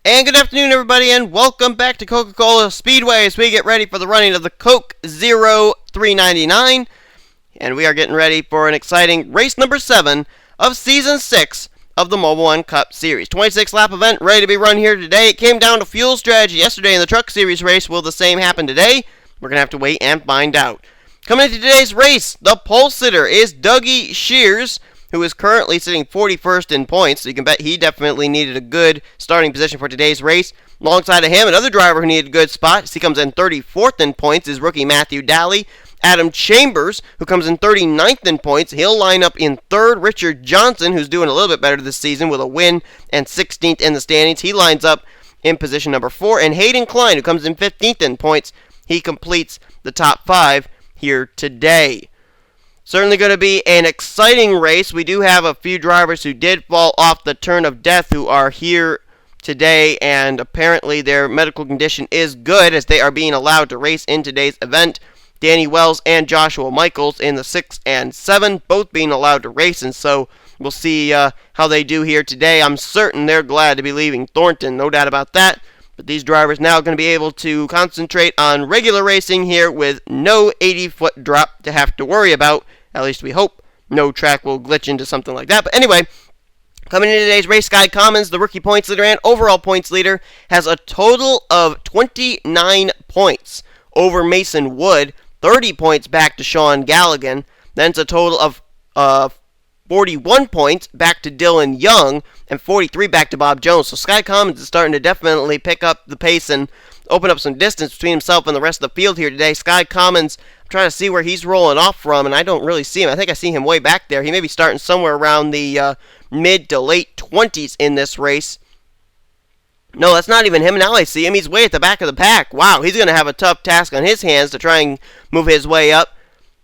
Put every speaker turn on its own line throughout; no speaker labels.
And good afternoon, everybody, and welcome back to Coca-Cola Speedway as we get ready for the running of the Coke 0399. And we are getting ready for an exciting race number 7 of Season 6 of the Mobil1 Cup Series. 26-lap event ready to be run here today. It came down to fuel strategy yesterday in the Truck Series race. Will the same happen today? We're going to have to wait and find out. Coming into today's race, the pole sitter is Dougie Shears, who is currently sitting 41st in points, so you can bet he definitely needed a good starting position for today's race. Alongside of him, another driver who needed a good spot, he comes in 34th in points, is rookie Matthew Daly. Adam Chambers, who comes in 39th in points, he'll line up in 3rd. Richard Johnson, who's doing a little bit better this season with a win and 16th in the standings, he lines up in position number 4. And Hayden Klein, who comes in 15th in points, he completes the top 5 here today. Certainly going to be an exciting race. We do have a few drivers who did fall off the turn of death who are here today, and apparently their medical condition is good as they are being allowed to race in today's event. Danny Wells and Joshua Michaels in the 6 and 7, both being allowed to race, and so we'll see how they do here today. I'm certain they're glad to be leaving Thornton, no doubt about that. But these drivers now are going to be able to concentrate on regular racing here with no 80-foot drop to have to worry about. At least we hope no track will glitch into something like that. But anyway, coming into today's race, Sky Commons, the rookie points leader and overall points leader, has a total of 29 points over Mason Wood, 30 points back to Sean Galligan. Then it's a total of 41 points back to Dylan Young, and 43 back to Bob Jones. So Sky Commons is starting to definitely pick up the pace and open up some distance between himself and the rest of the field here today. Sky Commons, I'm trying to see where he's rolling off from, and I don't really see him. I think I see him way back there. He may be starting somewhere around the mid to late 20s in this race. No, that's not even him. Now I see him. He's way at the back of the pack. Wow, he's going to have a tough task on his hands to try and move his way up.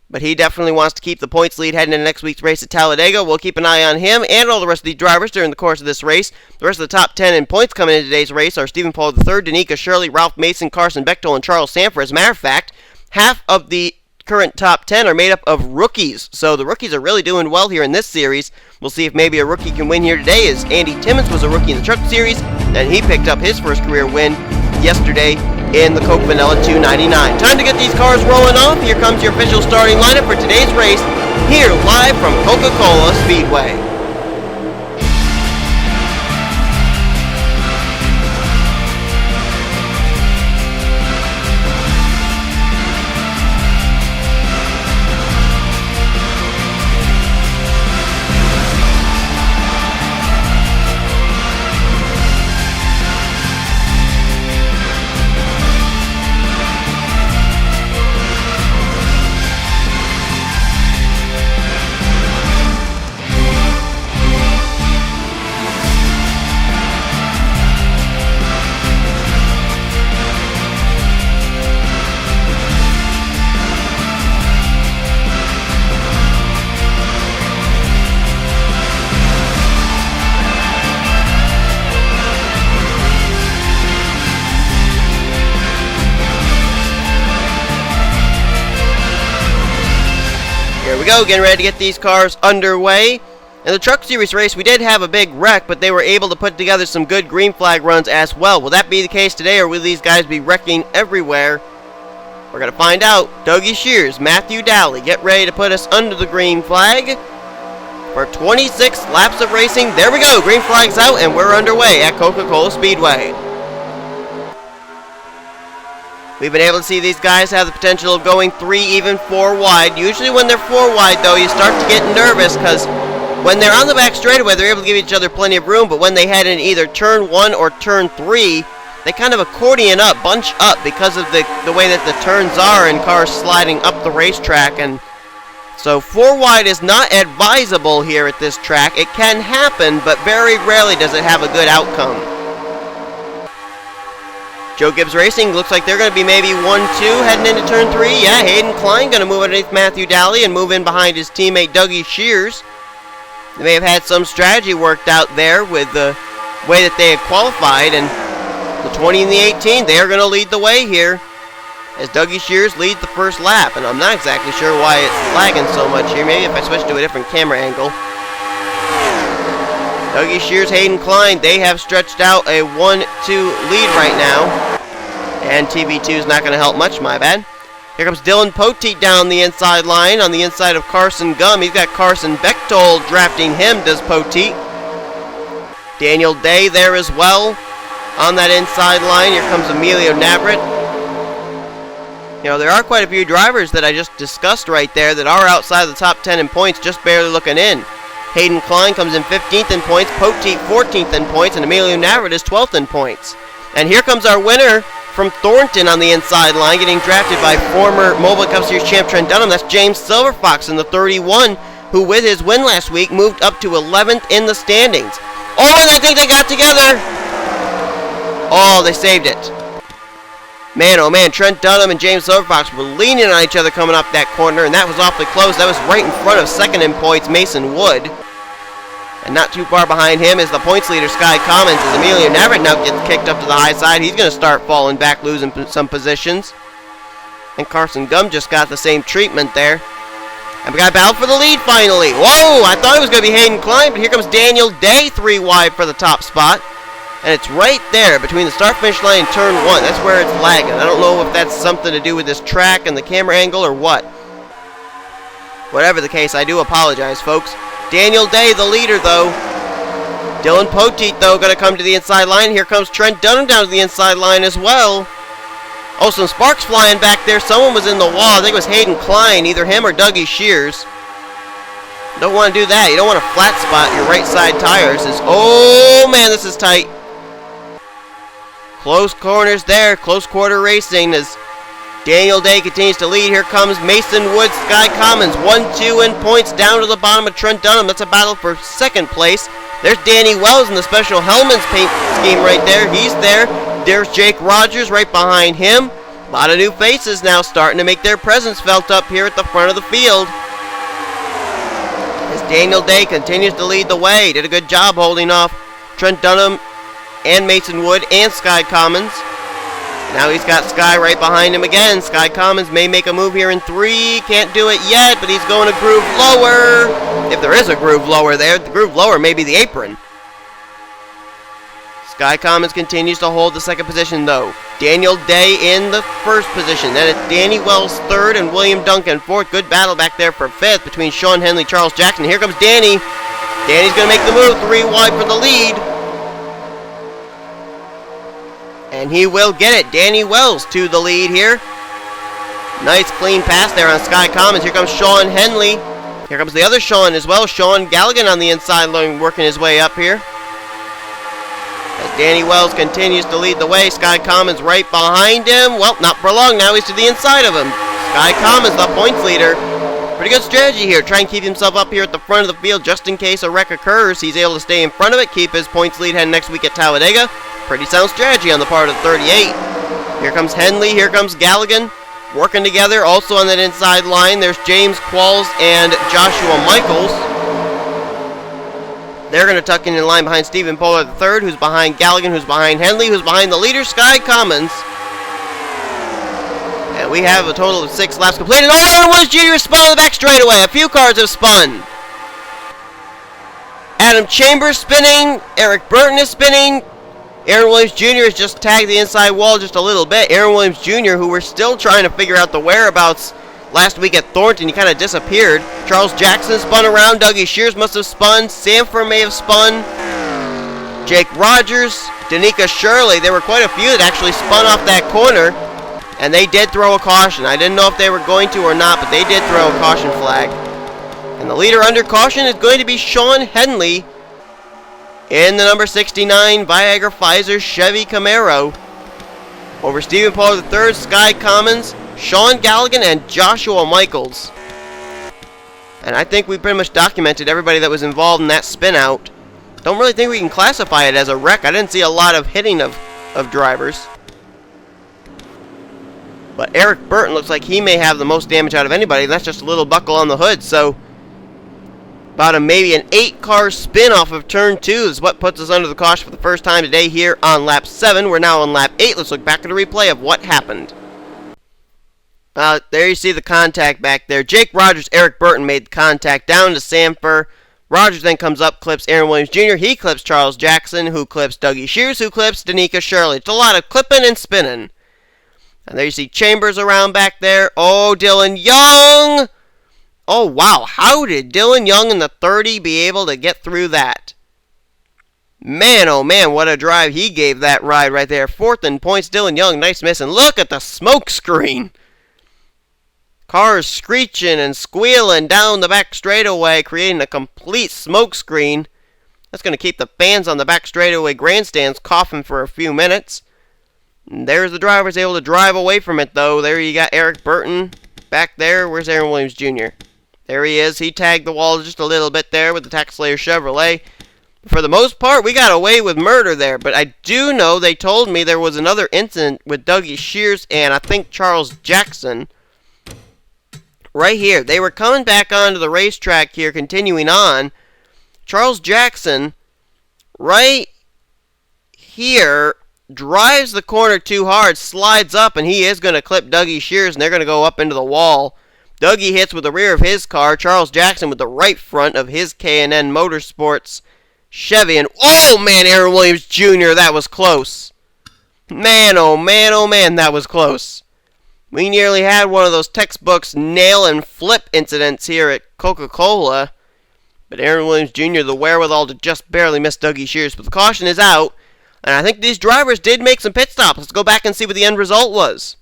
But he definitely wants to keep the points lead heading into next week's race at Talladega. We'll keep an eye on him and all the rest of these drivers during the course of this race. The rest of the top 10 in points coming into today's race are Stephen Paul III, Danica Shirley, Ralph Mason, Carson Bechtel, and Charles Sanford. As a matter of fact, half of the current top 10 are made up of rookies. So the rookies are really doing well here in this series. We'll see if maybe a rookie can win here today, as Andy Timmons was a rookie in the Truck Series, and he picked up his first career win yesterday in the Coke Vanilla 299. Time to get these cars rolling off. Here comes your official starting lineup for today's race, here live from Coca-Cola Speedway. Here we go, getting ready to get these cars underway. In the Truck Series race, we did have a big wreck, but they were able to put together some good green flag runs as well. Will that be the case today, or will these guys be wrecking everywhere? We're going to find out. Dougie Shears, Matthew Daly, get ready to put us under the green flag for 26 laps of racing. There we go, green flag's out, and we're underway at Coca-Cola Speedway. We've been able to see these guys have the potential of going 3, even 4 wide. Usually when they're 4 wide, though, you start to get nervous because when they're on the back straightaway, they're able to give each other plenty of room. But when they head in either turn 1 or turn 3, they kind of accordion up, bunch up because of the way that the turns are and cars sliding up the racetrack. And so 4 wide is not advisable here at this track. It can happen, but very rarely does it have a good outcome. Joe Gibbs Racing, looks like they're going to be maybe 1-2 heading into turn 3. Yeah, Hayden Klein going to move underneath Matthew Daly and move in behind his teammate Dougie Shears. They may have had some strategy worked out there with the way that they had qualified, and the 20 and the 18, they are going to lead the way here as Dougie Shears leads the first lap. And I'm not exactly sure why it's lagging so much here. Maybe if I switch to a different camera angle. Dougie Shears, Hayden Klein, they have stretched out a 1-2 lead right now. And TV2 is not going to help much, my bad. Here comes Dylan Poteet down the inside line on the inside of Carson Gum. He's got Carson Bechtold drafting him, does Poteet. Daniel Day there as well on that inside line. Here comes Emilio Navrat. You know, there are quite a few drivers that I just discussed right there that are outside of the top 10 in points, just barely looking in. Hayden Klein comes in 15th in points, Poteet 14th in points, and Emilio Navrat is 12th in points. And here comes our winner from Thornton on the inside line, getting drafted by former Mobil Cup Series champ Trent Dunham. That's James Silverfox in the 31, who with his win last week moved up to 11th in the standings. Oh, and I think they got together. Oh, they saved it. Man, oh man, Trent Dunham and James Silverfox were leaning on each other coming up that corner, and that was awfully close. That was right in front of second in points, Mason Wood. And not too far behind him is the points leader, Sky Commons, as Emilio Navrat now gets kicked up to the high side. He's going to start falling back, losing some positions. And Carson Gum just got the same treatment there. And we got a battle for the lead finally. Whoa, I thought it was going to be Hayden Klein, but here comes Daniel Day 3 wide for the top spot. And it's right there between the start-finish line and turn 1. That's where it's lagging. I don't know if that's something to do with this track and the camera angle or what. Whatever the case, I do apologize, folks. Daniel Day, the leader, though. Dylan Poteet, though, going to come to the inside line. Here comes Trent Dunham down to the inside line as well. Oh, some sparks flying back there. Someone was in the wall. I think it was Hayden Klein, either him or Dougie Shears. Don't want to do that. You don't want to flat spot your right side tires. Oh, man, this is tight. Close corners there. Close quarter racing as Daniel Day continues to lead. Here comes Mason Wood, Sky Commons. 1-2 in points down to the bottom of Trent Dunham. That's a battle for second place. There's Danny Wells in the special Hellman's paint scheme right there. He's there. There's Jake Rogers right behind him. A lot of new faces now starting to make their presence felt up here at the front of the field. As Daniel Day continues to lead the way. Did a good job holding off Trent Dunham and Mason Wood and Sky Commons. Now he's got Sky right behind him again. Sky Commons may make a move here in 3. Can't do it yet, but he's going to groove lower. If there is a groove lower there, the groove lower may be the apron. Sky Commons continues to hold the second position, though. Daniel Day in the first position. Then it's Danny Wells third and William Duncan fourth. Good battle back there for fifth between Sean Henley, Charles Jackson. Here comes Danny. Danny's going to make the move. 3 wide for the lead. And he will get it. Danny Wells to the lead here. Nice clean pass there on Sky Commons. Here comes Sean Henley. Here comes the other Sean as well. Sean Galligan on the inside line working his way up here. As Danny Wells continues to lead the way. Sky Commons right behind him. Well, not for long now. He's to the inside of him. Sky Commons, the points leader. Pretty good strategy here. Try and keep himself up here at the front of the field just in case a wreck occurs. He's able to stay in front of it. Keep his points lead heading next week at Talladega. Pretty sound strategy on the part of the 38. Here comes Henley. Here comes Galligan. Working together. Also on that inside line, there's James Qualls and Joshua Michaels. They're going to tuck in line behind Stephen Pollard III, who's behind Galligan, who's behind Henley, who's behind the leader, Sky Commons. And we have a total of 6 laps completed. Oh, Aaron Williams Jr. is spun on the back straightaway. A few cars have spun. Adam Chambers spinning. Eric Burton is spinning. Aaron Williams Jr. has just tagged the inside wall just a little bit. Aaron Williams Jr., who we're still trying to figure out the whereabouts last week at Thornton, he kind of disappeared. Charles Jackson spun around. Dougie Shears must have spun. Sanford may have spun. Jake Rogers, Danica Shirley. There were quite a few that actually spun off that corner, and they did throw a caution. I didn't know if they were going to or not, but they did throw a caution flag. And the leader under caution is going to be Sean Henley in the number 69 Viagra Pfizer Chevy Camaro. Over Stephen Pollard III, Sky Commons, Sean Galligan, and Joshua Michaels. And I think we pretty much documented everybody that was involved in that spin out. Don't really think we can classify it as a wreck. I didn't see a lot of hitting of drivers. But Eric Burton looks like he may have the most damage out of anybody. That's just a little buckle on the hood. So about maybe an 8-car spin off of turn 2 is what puts us under the caution for the first time today here on lap 7. We're now on lap 8. Let's look back at a replay of what happened. There you see the contact back there. Jake Rogers, Eric Burton made contact down to Sanford. Rogers then comes up, clips Aaron Williams Jr. He clips Charles Jackson, who clips Dougie Shears, who clips Danica Shirley. It's a lot of clipping and spinning. And there you see Chambers around back there. Oh, Dylan Young! Oh, wow. How did Dylan Young in the 30 be able to get through that? Man, oh man, what a drive he gave that ride right there. 4th in points, Dylan Young, nice miss. And look at the smoke screen. Cars screeching and squealing down the back straightaway, creating a complete smoke screen. That's going to keep the fans on the back straightaway grandstands coughing for a few minutes. And there's the drivers able to drive away from it, though. There you got Eric Burton back there. Where's Aaron Williams Jr.? There he is. He tagged the wall just a little bit there with the Tax Slayer Chevrolet. For the most part, we got away with murder there, but I do know they told me there was another incident with Dougie Shears and I think Charles Jackson. Right here. They were coming back onto the racetrack here, continuing on. Charles Jackson, right here, drives the corner too hard, slides up, and he is going to clip Dougie Shears, and they're going to go up into the wall. Dougie hits with the rear of his car, Charles Jackson with the right front of his K&N Motorsports Chevy, and oh man, Aaron Williams Jr., that was close. Man, oh man, that was close. We nearly had one of those textbooks nail and flip incidents here at Coca-Cola, but Aaron Williams Jr., the wherewithal to just barely miss Dougie Shears, but the caution is out, and I think these drivers did make some pit stops. Let's go back and see what the end result was.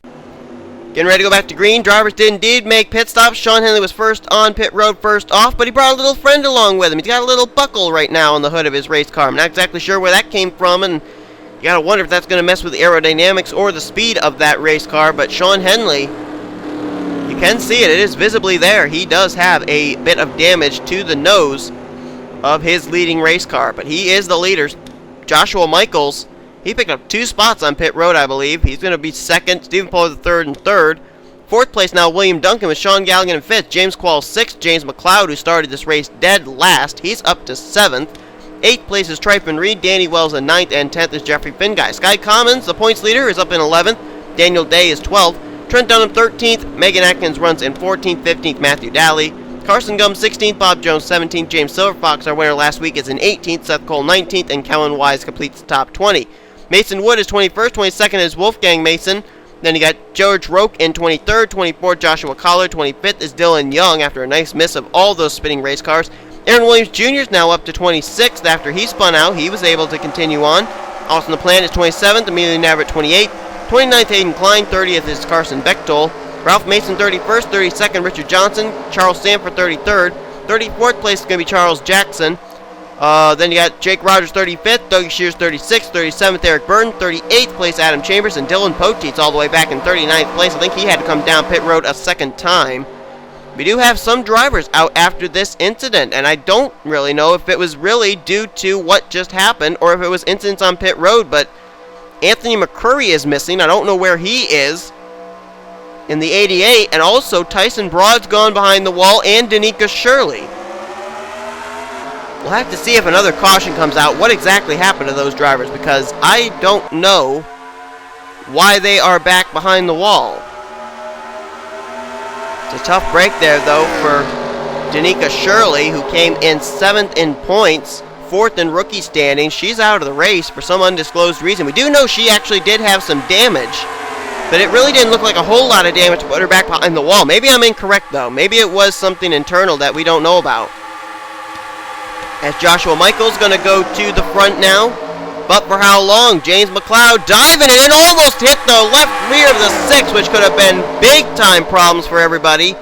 Getting ready to go back to green. Drivers did indeed make pit stops. Sean Henley was first on pit road, first off, but he brought a little friend along with him. He's got a little buckle right now on the hood of his race car. I'm not exactly sure where that came from, and you gotta wonder if that's going to mess with the aerodynamics or the speed of that race car, but Sean Henley, you can see it. It is visibly there. He does have a bit of damage to the nose of his leading race car, but he is the leader. Joshua Michaels, he picked up 2 spots on pit road, I believe. He's going to be second. Stephen Poe the third and third. 4th place now, William Duncan with Sean Galligan in 5th. James Quall 6th. James McLeod, who started this race dead last, he's up to 7th. 8th place is Tryphon Reed. Danny Wells in 9th. And 10th is Jeffrey Finguy. Sky Commons, the points leader, is up in 11th. Daniel Day is 12th. Trent Dunham 13th. Megan Atkins runs in 14th. 15th, Matthew Daly. Carson Gum 16th, Bob Jones 17th, James Silverfox, our winner last week, is in 18th, Seth Cole 19th, and Kellen Wise completes the top 20. Mason Wood is 21st, 22nd is Wolfgang Mason, then you got George Roque in 23rd, 24th Joshua Collar, 25th is Dylan Young after a nice miss of all those spinning race cars. Aaron Williams Jr. is now up to 26th after he spun out, he was able to continue on. Austin LaPlante is 27th, Emilio Navarrete 28th, 29th Hayden Klein, 30th is Carson Bechtold. Ralph Mason 31st, 32nd Richard Johnson, Charles Sanford 33rd, 34th place is going to be Charles Jackson. Then you got Jake Rogers 35th, Dougie Shears 36th, 37th Eric Burton, 38th place Adam Chambers, and Dylan Poteet's all the way back in 39th place. I think he had to come down pit road a second time. We do have some drivers out after this incident, and I don't really know if it was really due to what just happened or if it was incidents on pit road, but Anthony McCurry is missing. I don't know where he is in the 88, and also Tyson Broad's gone behind the wall, and Danica Shirley. We'll have to see if another caution comes out, what exactly happened to those drivers, because I don't know why they are back behind the wall. It's a tough break there, though, for Danica Shirley, who came in 7th in points, 4th in rookie standing. She's out of the race for some undisclosed reason. We do know she actually did have some damage, but it really didn't look like a whole lot of damage to put her back behind the wall. Maybe I'm incorrect, though. Maybe it was something internal that we don't know about. As Joshua Michaels going to go to the front now. But for how long? James McLeod diving in and almost hit the left rear of the 6, which could have been big-time problems for everybody.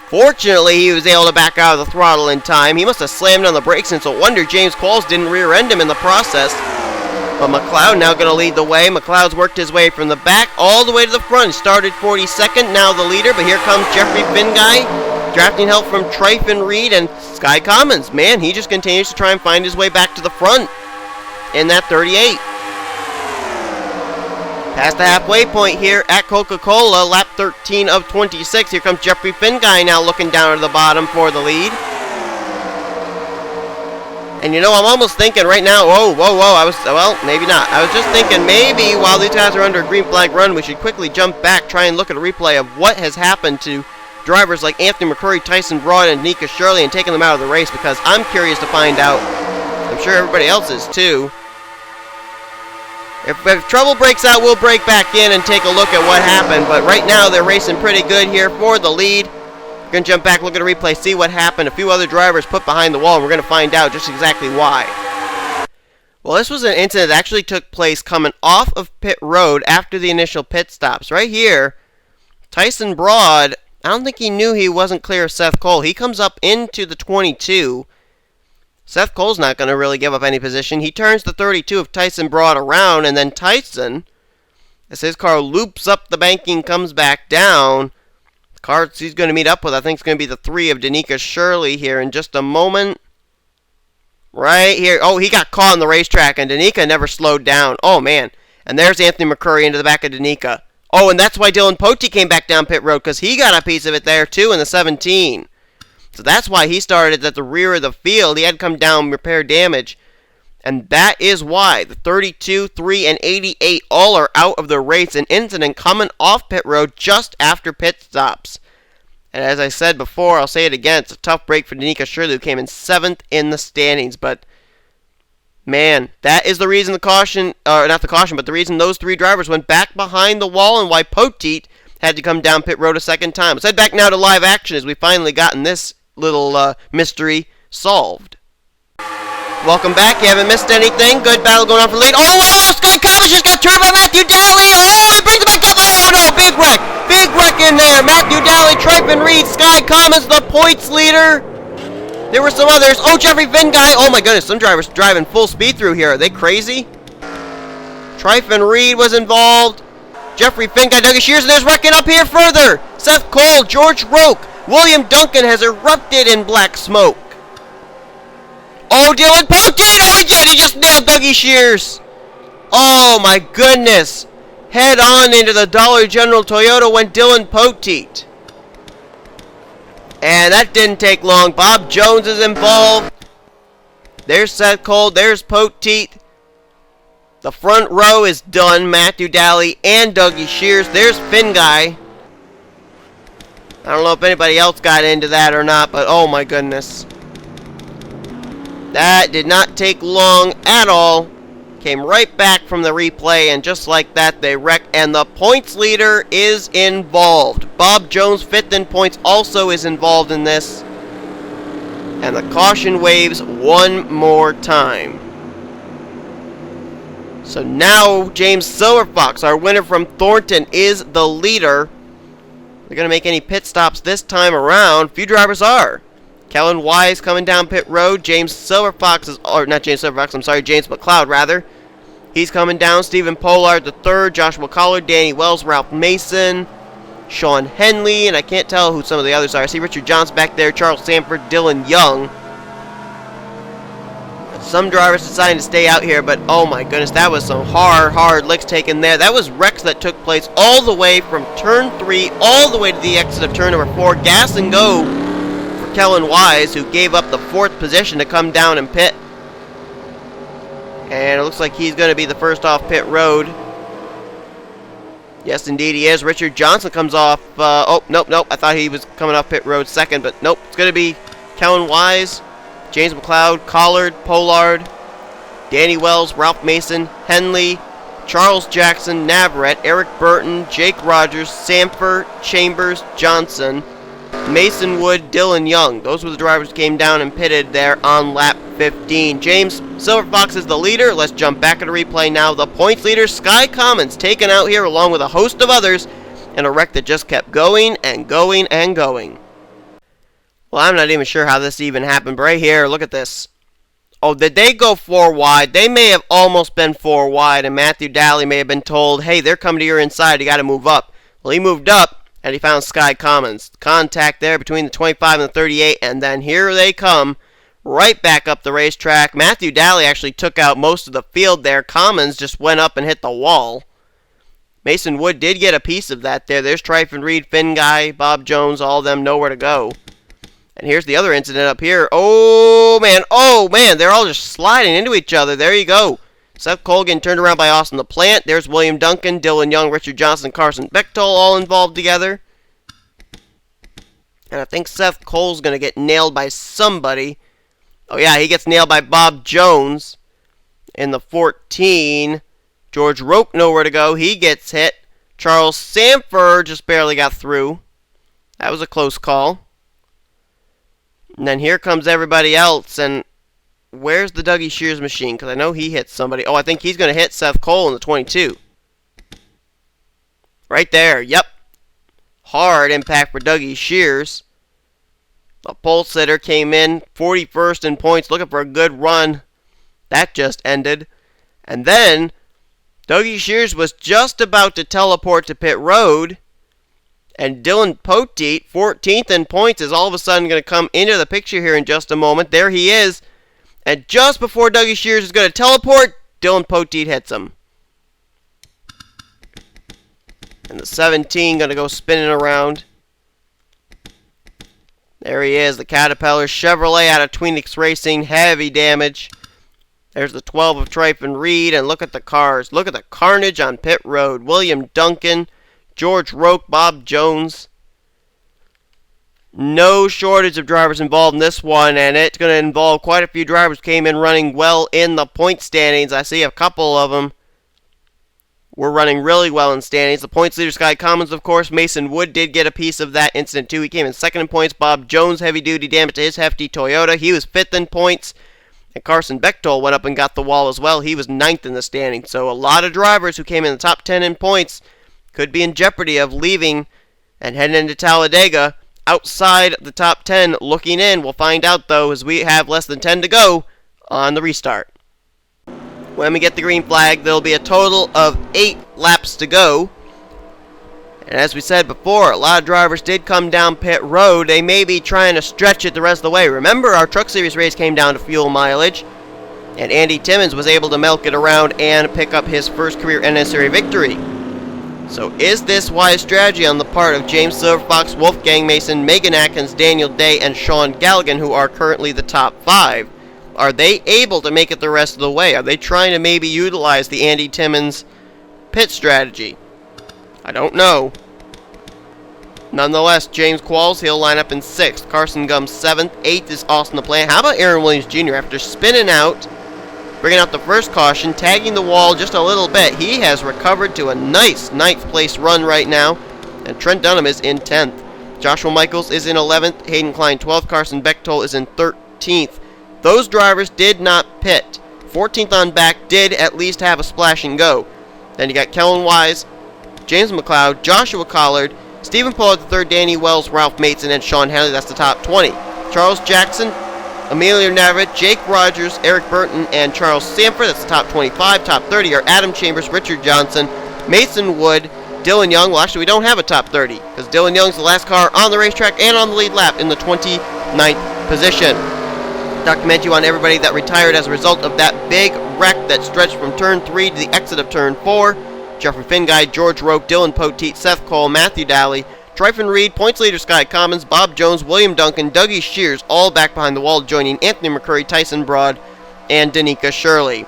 Fortunately, he was able to back out of the throttle in time. He must have slammed on the brakes, and so wonder James Qualls didn't rear-end him in the process. But McLeod now going to lead the way. McLeod's worked his way from the back all the way to the front. He started 42nd, now the leader, but here comes Jeffrey Finguy, drafting help from Tryphon Reed and Sky Commons. Man, he just continues to try and find his way back to the front in that 38. Past the halfway point here at Coca-Cola, lap 13 of 26. Here comes Jeffrey Finguy now looking down at the bottom for the lead. And you know, I'm almost thinking right now, whoa, well, maybe not. I was just thinking maybe while these guys are under a green flag run, we should quickly jump back, try and look at a replay of what has happened to drivers like Anthony McCurry, Tyson Broad, and Danica Shirley and taking them out of the race because I'm curious to find out. I'm sure everybody else is too. If trouble breaks out, we'll break back in and take a look at what happened. But right now, they're racing pretty good here for the lead. We're going to jump back, look at a replay, see what happened. A few other drivers put behind the wall, and we're going to find out just exactly why. Well, this was an incident that actually took place coming off of pit road after the initial pit stops. Right here, Tyson Broad, I don't think he knew he wasn't clear of Seth Cole. He comes up into the 22. Seth Cole's not going to really give up any position. He turns the 32 of Tyson Broad around, and then Tyson, as his car loops up the banking, comes back down. The car he's going to meet up with, I think, is going to be the 3 of Danica Shirley here in just a moment. Right here. Oh, he got caught on the racetrack, and Danica never slowed down. Oh, man. And there's Anthony McCurry into the back of Danica. Oh, and that's why Dylan Pote came back down pit road, because he got a piece of it there, too, in the 17. So that's why he started at the rear of the field. He had to come down and repair damage. And that is why the 32, 3, and 88 all are out of the race. An incident coming off pit road just after pit stops. And as I said before, I'll say it again, it's a tough break for Danica Shirley, who came in 7th in the standings. But, man, that is the reason the caution, or not the caution, but the reason those 3 drivers went back behind the wall and why Poteet had to come down pit road a second time. Let's head back now to live action as we finally gotten this little mystery solved. Welcome back. You haven't missed anything. Good battle going on for lead. Oh, Sky Commons just got turned by Matthew Daly. Oh, he brings it back up. Oh, no, big wreck. Big wreck in there. Matthew Daly, Tripe and Reed, Sky Commons, the points leader. There were some others. Oh, Jeffrey Guy. Oh, my goodness. Some drivers driving full speed through here. Are they crazy? Tripe and Reed was involved. Jeffrey Guy, Dougie Shears, and there's wrecking up here further. Seth Cole, George Roke. William Duncan has erupted in black smoke. Oh, Dylan Pote! Oh, he did! He just nailed Dougie Shears! Oh, my goodness! Head on into the Dollar General Toyota went Dylan Pote. And that didn't take long. Bob Jones is involved. There's Seth Cole. There's Pote. The front row is done. Matthew Daly and Dougie Shears. There's Guy. I don't know if anybody else got into that or not, but oh my goodness. That did not take long at all. Came right back from the replay, and just like that, they wrecked. And the points leader is involved. Bob Jones, 5th in points, also is involved in this. And the caution waves one more time. So now James Silverfox, our winner from Thornton, is the leader. They're going to make any pit stops this time around. Few drivers are. Kellen Wise coming down pit road. James Silverfox is, or not James Silverfox, I'm sorry, James McLeod rather. He's coming down. Stephen Pollard the 3rd. Joshua Collard, Danny Wells, Ralph Mason, Sean Henley, and I can't tell who some of the others are. I see Richard Johnson back there, Charles Sanford, Dylan Young. Some drivers deciding to stay out here, but oh my goodness, that was some hard licks taken there. That was wrecks that took place all the way from turn 3 all the way to the exit of turn number 4. Gas and go for Kellen Wise, who gave up the 4th position to come down and pit. And it looks like he's going to be the first off pit road. Yes, indeed he is. Richard Johnson comes off. Oh, nope. I thought he was coming off pit road 2nd, but nope. It's going to be Kellen Wise, James McLeod, Collard, Pollard, Danny Wells, Ralph Mason, Henley, Charles Jackson, Navarrete, Eric Burton, Jake Rogers, Sanford, Chambers, Johnson, Mason Wood, Dylan Young. Those were the drivers who came down and pitted there on lap 15. James Silverfox is the leader. Let's jump back to the replay now. The points leader, Sky Commons, taken out here along with a host of others in a wreck that just kept going and going and going. Well, I'm not even sure how this even happened, but right here, look at this. Oh, did they go 4 wide? They may have almost been 4 wide, and Matthew Daly may have been told, hey, they're coming to your inside, you got to move up. Well, he moved up, and he found Sky Commons. Contact there between the 25 and the 38, and then here they come, right back up the racetrack. Matthew Daly actually took out most of the field there. Commons just went up and hit the wall. Mason Wood did get a piece of that there. There's Trife and Reed, Guy, Bob Jones, all of them nowhere to go. And here's the other incident up here. Oh, man, they're all just sliding into each other. There you go. Seth Colgan turned around by Austin LaPlante. There's William Duncan, Dylan Young, Richard Johnson, Carson Bechtel all involved together. And I think Seth Cole's going to get nailed by somebody. Oh, yeah, he gets nailed by Bob Jones in the 14. George Roque nowhere to go. He gets hit. Charles Sanford just barely got through. That was a close call. And then here comes everybody else. And where's the Dougie Shears machine? Because I know he hit somebody. Oh, I think he's going to hit Seth Cole in the 22. Right there. Yep. Hard impact for Dougie Shears. The pole sitter came in 41st in points, looking for a good run. That just ended. And then Dougie Shears was just about to teleport to pit road. And Dylan Poteet, 14th in points, is all of a sudden going to come into the picture here in just a moment. There he is. And just before Dougie Shears is going to teleport, Dylan Poteet hits him. And the 17 going to go spinning around. There he is, the Caterpillar Chevrolet out of Tweenix Racing. Heavy damage. There's the 12 of Trife and Reed. And look at the cars. Look at the carnage on pit road. William Duncan, George Roque, Bob Jones. No shortage of drivers involved in this one. And it's going to involve quite a few drivers who came in running well in the point standings. I see a couple of them were running really well in standings. The points leader, Sky Commons, of course. Mason Wood did get a piece of that incident, too. He came in second in points. Bob Jones, heavy-duty damage to his hefty Toyota. He was fifth in points. And Carson Bechtold went up and got the wall as well. He was ninth in the standings. So a lot of drivers who came in the top 10 in points could be in jeopardy of leaving and heading into Talladega outside the top 10 looking in. We'll find out, though, as we have less than 10 to go on the restart. When we get the green flag, there will be a total of 8 laps to go. And as we said before, a lot of drivers did come down pit road. They may be trying to stretch it the rest of the way. Remember, our Truck Series race came down to fuel mileage, and Andy Timmons was able to milk it around and pick up his first career NNSCRA victory. So is this wise strategy on the part of James Silverfox, Wolfgang Mason, Megan Atkins, Daniel Day, and Sean Galligan, who are currently the top 5? Are they able to make it the rest of the way? Are they trying to maybe utilize the Andy Timmons pit strategy? I don't know. Nonetheless, James Qualls, he'll line up in 6th. Carson Gumbs 7th. 8th is Austin LaPlante. How about Aaron Williams Jr.? After spinning out, bringing out the first caution, tagging the wall just a little bit, he has recovered to a nice 9th place run right now. And Trent Dunham is in 10th. Joshua Michaels is in 11th. Hayden Klein 12th. Carson Bechtold is in 13th. Those drivers did not pit. 14th on back did at least have a splash and go. Then you got Kellen Wise, James McLeod, Joshua Collard, Stephen Pollard III, Danny Wells, Ralph Mason, and Sean Henley. That's the top 20. Charles Jackson, Emilio Navarrete, Jake Rogers, Eric Burton, and Charles Sanford. That's the top 25. Top 30 are Adam Chambers, Richard Johnson, Mason Wood, Dylan Young. Well, actually, we don't have a top 30 because Dylan Young's the last car on the racetrack and on the lead lap in the 29th position. Document you on everybody that retired as a result of that big wreck that stretched from turn 3 to the exit of turn 4. Jeffrey Finguy, George Roque, Dylan Poteet, Seth Cole, Matthew Daly, Tryfon Reed, points leader Sky Commons, Bob Jones, William Duncan, Dougie Shears, all back behind the wall, joining Anthony McCurry, Tyson Broad, and Danica Shirley.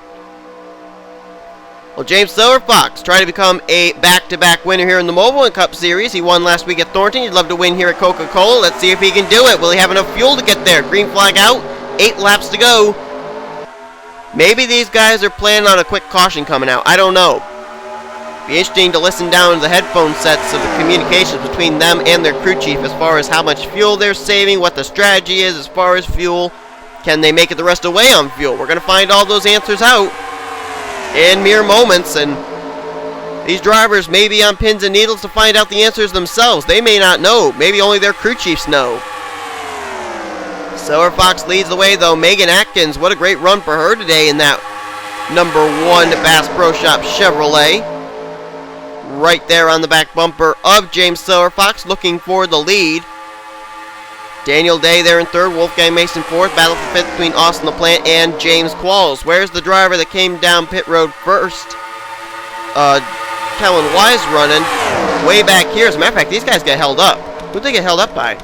Well, James Silverfox tried to become a back-to-back winner here in the Mobil1 Cup Series. He won last week at Thornton. He'd love to win here at Coca-Cola. Let's see if he can do it. Will he have enough fuel to get there? Green flag out. 8 laps to go. Maybe these guys are planning on a quick caution coming out. I don't know. Be interesting to listen down to the headphone sets of the communications between them and their crew chief as far as how much fuel they're saving, what the strategy is as far as fuel. Can they make it the rest of the way on fuel? We're going to find all those answers out in mere moments, and these drivers may be on pins and needles to find out the answers themselves. They may not know. Maybe only their crew chiefs know. Silverfox leads the way, though. Megan Atkins, what a great run for her today in that number 1 Bass Pro Shop Chevrolet. Right there on the back bumper of James Silverfox, looking for the lead. Daniel Day there in 3rd, Wolfgang Mason 4th. Battle for 5th between Austin LaPlante and James Qualls. Where's the driver that came down pit road first? Kellen Wise running way back here. As a matter of fact, these guys get held up. Who'd they get held up by?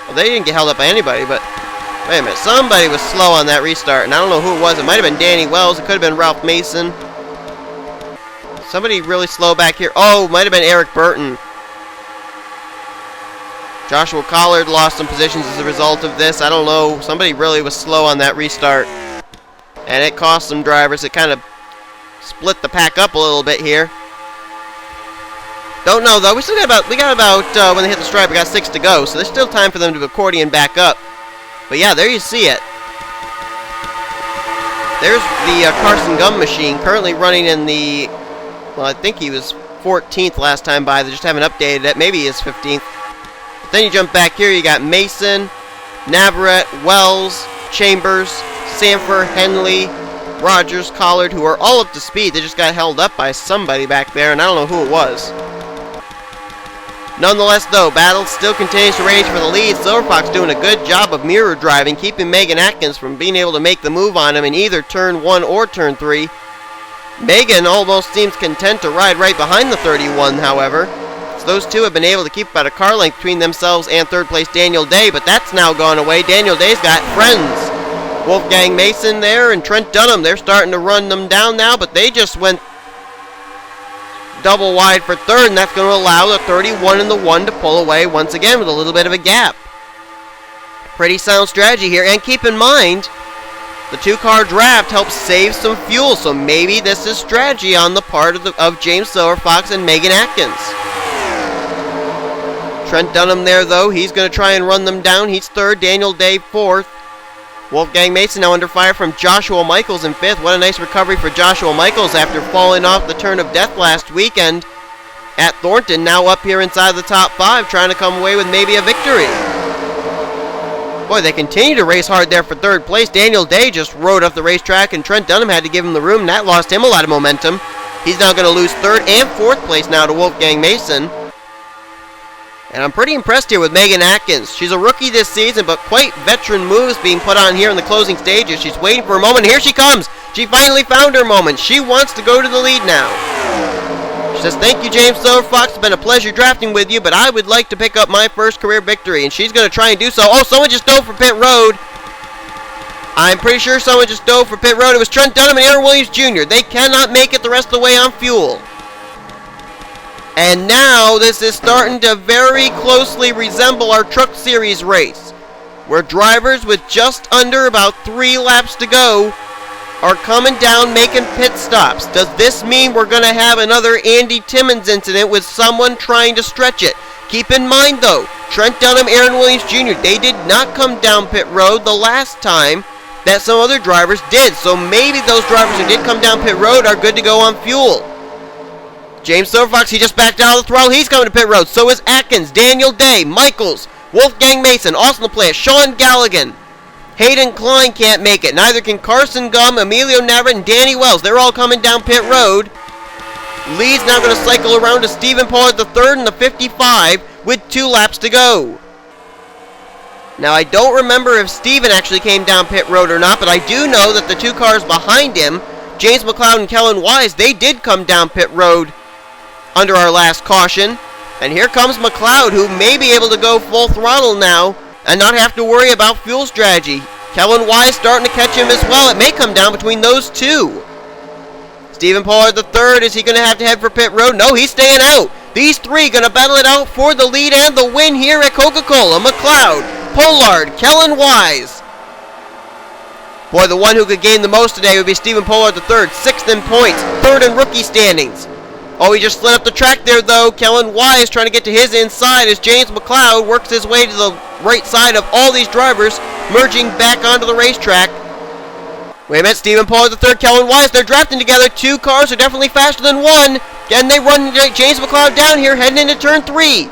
Well, they didn't get held up by anybody, but wait a minute. Somebody was slow on that restart, and I don't know who it was. It might have been Danny Wells. It could have been Ralph Mason. Somebody really slow back here. Oh, might have been Eric Burton. Joshua Collard lost some positions as a result of this. I don't know. Somebody really was slow on that restart. And it cost some drivers. It kind of split the pack up a little bit here. Don't know, though. We got about when they hit the stripe, we got 6 to go. So there's still time for them to accordion back up. But yeah, there you see it. There's the Carson Gum machine currently running in the, well, I think he was 14th last time by. They just haven't updated it. Maybe he is 15th. But then you jump back here. You got Mason, Navarrete, Wells, Chambers, Sanford, Henley, Rogers, Collard, who are all up to speed. They just got held up by somebody back there, and I don't know who it was. Nonetheless, though, battle still continues to rage for the lead. Silver Fox doing a good job of mirror driving, keeping Megan Atkins from being able to make the move on him in either turn 1 or turn 3. Megan almost seems content to ride right behind the 31, however. So those two have been able to keep about a car length between themselves and third place Daniel Day, but that's now gone away. Daniel Day's got friends. Wolfgang Mason there and Trent Dunham. They're starting to run them down now, but they just went double wide for third, and that's going to allow the 31 and the 1 to pull away once again with a little bit of a gap. Pretty sound strategy here, and keep in mind, the 2-car draft helps save some fuel, so maybe this is strategy on the part of James Silverfox and Megan Atkins. Trent Dunham there, though, he's going to try and run them down. He's third, Daniel Day fourth. Wolfgang Mason now under fire from Joshua Michaels in 5th. What a nice recovery for Joshua Michaels after falling off the turn of death last weekend at Thornton. Now up here inside the top 5, trying to come away with maybe a victory. Boy, they continue to race hard there for third place. Daniel Day just rode off the racetrack, and Trent Dunham had to give him the room, and that lost him a lot of momentum. He's now going to lose 3rd and 4th place now to Wolfgang Mason. And I'm pretty impressed here with Megan Atkins. She's a rookie this season, but quite veteran moves being put on here in the closing stages. She's waiting for a moment. Here she comes. She finally found her moment. She wants to go to the lead now. She says, "Thank you, James Silverfox. It's been a pleasure drafting with you, but I would like to pick up my first career victory." And she's going to try and do so. Oh, someone just dove for pit road. I'm pretty sure someone just dove for pit road. It was Trent Dunham and Aaron Williams Jr. They cannot make it the rest of the way on fuel. And now this is starting to very closely resemble our Truck Series race, where drivers with just under about 3 laps to go are coming down making pit stops. Does this mean we're going to have another Andy Timmons incident with someone trying to stretch it? Keep in mind, though, Trent Dunham, Aaron Williams Jr., they did not come down pit road the last time that some other drivers did. So maybe those drivers who did come down pit road are good to go on fuel. James Silverfox, he just backed out of the throttle. He's coming to pit road. So is Atkins, Daniel Day, Michaels, Wolfgang Mason, Austin LaPlante, Sean Galligan. Hayden Klein can't make it. Neither can Carson Gum, Emilio Navarrete, and Danny Wells. They're all coming down pit road. Lee's now going to cycle around to Stephen Pollard III in the 55 with 2 laps to go. Now, I don't remember if Stephen actually came down pit road or not, but I do know that the 2 cars behind him, James McLeod and Kellen Wise, they did come down pit road under our last caution. And here comes McLeod, who may be able to go full throttle now and not have to worry about fuel strategy. Kellen Wise starting to catch him as well. It may come down between those two. Stephen Pollard III, is he going to have to head for pit road? No, he's staying out. These 3 going to battle it out for the lead and the win here at Coca-Cola. McLeod, Pollard, Kellen Wise. Boy, the one who could gain the most today would be Stephen Pollard III, 6th in points, 3rd in rookie standings. Oh, he just slid up the track there, though. Kellen Wise trying to get to his inside as James McLeod works his way to the right side of all these drivers, merging back onto the racetrack. Wait a minute, Stephen Pollard III, Kellen Wise, they're drafting together. 2 cars are definitely faster than 1. And they run James McLeod down here, heading into turn 3.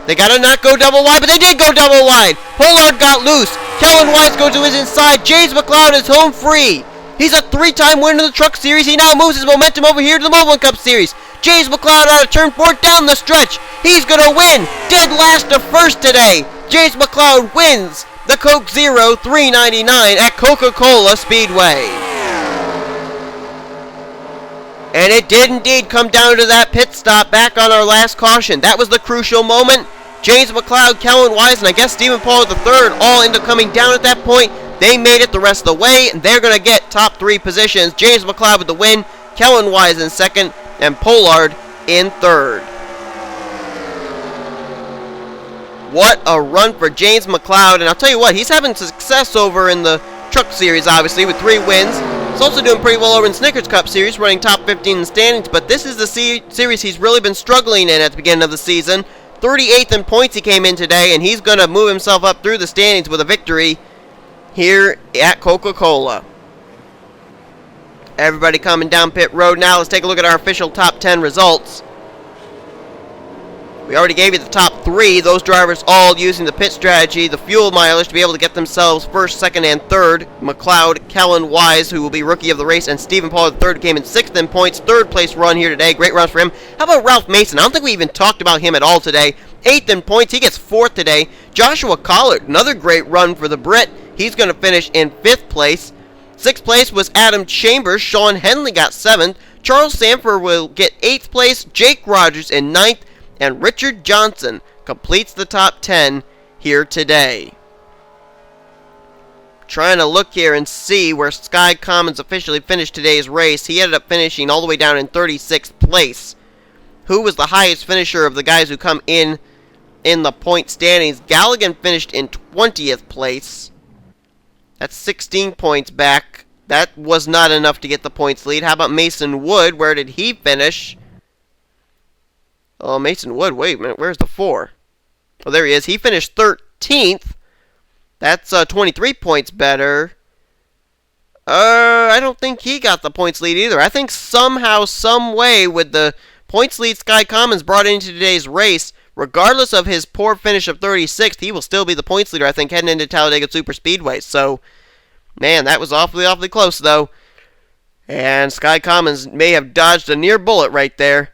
They got to not go double wide, but they did go double wide. Pollard got loose. Kellen Wise goes to his inside. James McLeod is home free. He's a 3-time winner of the Truck Series. He now moves his momentum over here to the Mobil1 Cup Series. James McLeod out of turn 4 down the stretch. He's going to win. Dead last to first today. James McLeod wins the Coke Zero 399 at Coca-Cola Speedway. And it did indeed come down to that pit stop back on our last caution. That was the crucial moment. James McLeod, Kellen Wise, and I guess Stephen Pollard III all end up coming down at that point. They made it the rest of the way, and they're going to get top 3 positions. James McLeod with the win, Kellen Wise in 2nd, and Pollard in 3rd. What a run for James McLeod. And I'll tell you what, he's having success over in the Truck Series, obviously, with 3 wins. He's also doing pretty well over in Snickers Cup Series, running top 15 in the standings. But this is the series he's really been struggling in at the beginning of the season. 38th in points he came in today, and he's going to move himself up through the standings with a victory here at Coca-Cola. Everybody coming down pit road now. Let's take a look at our official top 10 results. We already gave you the top 3. Those drivers all using the pit strategy, the fuel mileage, to be able to get themselves first, second, and third. McLeod, Kellen Wise, who will be rookie of the race, and Stephen Paul III came in 6th in points. 3rd place run here today. Great runs for him. How about Ralph Mason? I don't think we even talked about him at all today. 8th in points. He gets 4th today. Joshua Collard, another great run for the Brit. He's going to finish in 5th place. 6th place was Adam Chambers. Sean Henley got 7th. Charles Sanford will get 8th place. Jake Rogers in 9th. And Richard Johnson completes the top 10 here today. Trying to look here and see where Sky Commons officially finished today's race. He ended up finishing all the way down in 36th place. Who was the highest finisher of the guys who come in the point standings? Galligan finished in 20th place. That's 16 points back. That was not enough to get the points lead. How about Mason Wood? Where did he finish? Oh, Mason Wood, wait a minute, where's the 4? Oh, there he is. He finished 13th. That's 23 points better. I don't think he got the points lead either. I think somehow, some way, with the points lead Sky Commons brought into today's race, regardless of his poor finish of 36th, he will still be the points leader, I think, heading into Talladega Super Speedway. So, man, that was awfully close, though. And Sky Commons may have dodged a near bullet right there,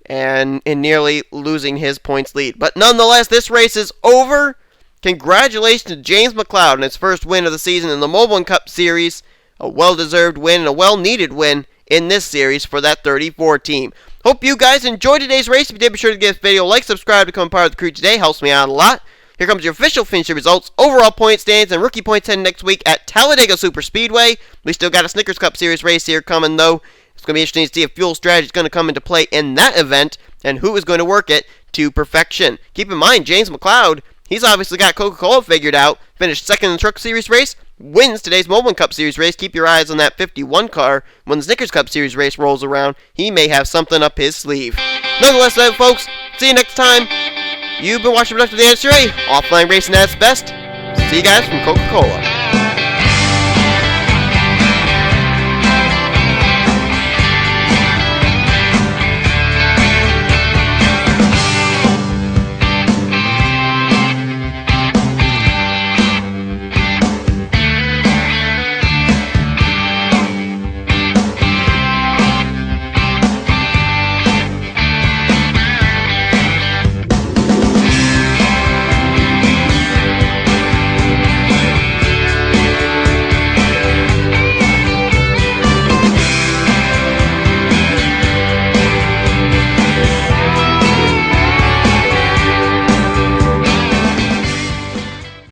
and in nearly losing his points lead. But nonetheless, this race is over. Congratulations to James McLeod on his first win of the season in the Mobil1 Cup Series. A well-deserved win and a well-needed win in this series for that 34 team. Hope you guys enjoyed today's race. If you did, be sure to give this video a like, subscribe, become part of the crew today. Helps me out a lot. Here comes your official finisher results, overall point standings, and rookie points heading next week at Talladega Super Speedway. We still got a Snickers Cup Series race here coming, though. It's going to be interesting to see if fuel strategy is going to come into play in that event and who is going to work it to perfection. Keep in mind, James McLeod, he's obviously got Coca-Cola figured out. Finished 2nd in the Truck Series race, wins today's Mobil1 Cup Series race. Keep your eyes on that 51 car. When the Snickers Cup Series race rolls around, he may have something up his sleeve. Nonetheless, though, folks, see you next time. You've been watching production of the NNSCRA, offline racing at its best. See you guys from Coca-Cola.